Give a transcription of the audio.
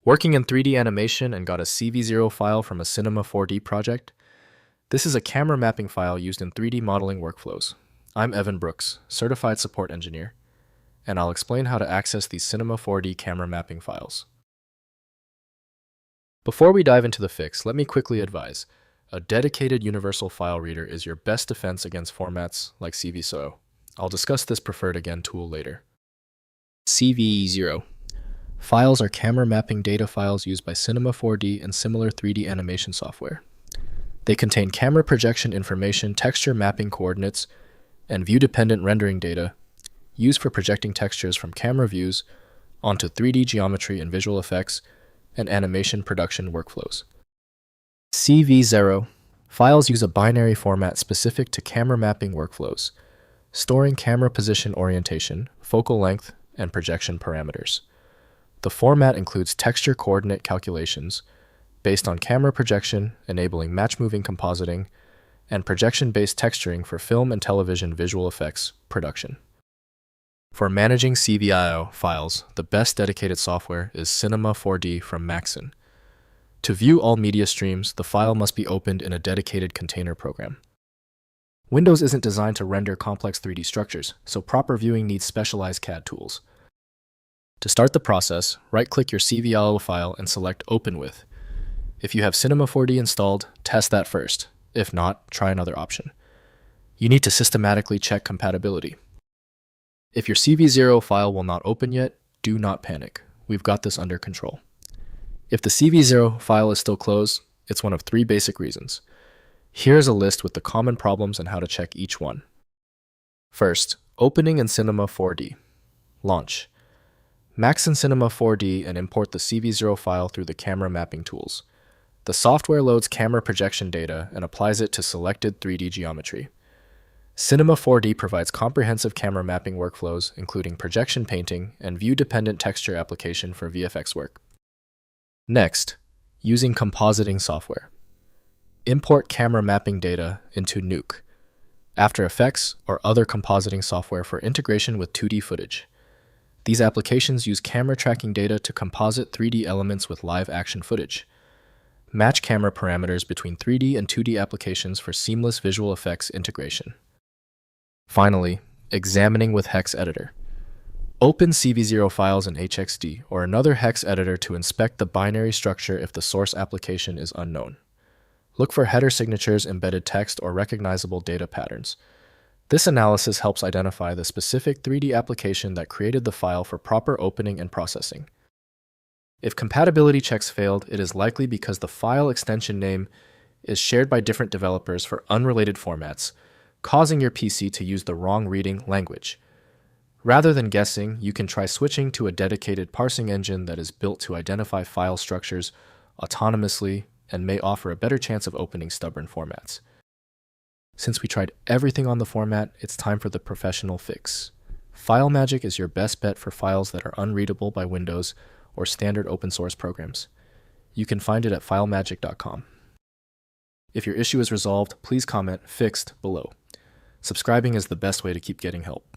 Working in 3D animation and got a CV0 file from a Cinema 4D project? This is a camera mapping file used in 3D modeling workflows. I'm Evan Brooks, Certified Support Engineer, and I'll explain how to access these Cinema 4D camera mapping files. Before we dive into the fix, let me quickly advise, a dedicated universal file reader is your best defense against formats like CV0. I'll discuss this preferred again tool later. CV0. Files are camera mapping data files used by Cinema 4D and similar 3D animation software. They contain camera projection information, texture mapping coordinates, and view-dependent rendering data used for projecting textures from camera views onto 3D geometry and visual effects and animation production workflows. CV0. Files use a binary format specific to camera mapping workflows, storing camera position orientation, focal length, and projection parameters. The format includes texture coordinate calculations based on camera projection, enabling match-moving compositing, and projection-based texturing for film and television visual effects production. For managing CV0 files, the best dedicated software is Cinema 4D from Maxon. To view all media streams, the file must be opened in a dedicated container program. Windows isn't designed to render complex 3D structures, so proper viewing needs specialized CAD tools. To start the process, right-click your CV0 file and select Open With. If you have Cinema 4D installed, test that first. If not, try another option. You need to systematically check compatibility. If your CV0 file will not open yet, do not panic. We've got this under control. If the CV0 file is still closed, it's one of 3 basic reasons. Here's a list with the common problems and how to check each one. First, opening in Cinema 4D. Launch. Maxon Cinema 4D and import the CV0 file through the camera mapping tools. The software loads camera projection data and applies it to selected 3D geometry. Cinema 4D provides comprehensive camera mapping workflows, including projection painting and view-dependent texture application for VFX work. Next, using compositing software. Import camera mapping data into Nuke, After Effects, or other compositing software for integration with 2D footage. These applications use camera tracking data to composite 3D elements with live action footage. Match camera parameters between 3D and 2D applications for seamless visual effects integration. Finally, examining with Hex Editor. Open CV0 files in HXD or another hex editor to inspect the binary structure if the source application is unknown. Look for header signatures, embedded text, or recognizable data patterns. This analysis helps identify the specific 3D application that created the file for proper opening and processing. If compatibility checks failed, it is likely because the file extension name is shared by different developers for unrelated formats, causing your PC to use the wrong reading language. Rather than guessing, you can try switching to a dedicated parsing engine that is built to identify file structures autonomously and may offer a better chance of opening stubborn formats. Since we tried everything on the format, it's time for the professional fix. FileMagick is your best bet for files that are unreadable by Windows or standard open source programs. You can find it at filemagick.com. If your issue is resolved, please comment "fixed" below. Subscribing is the best way to keep getting help.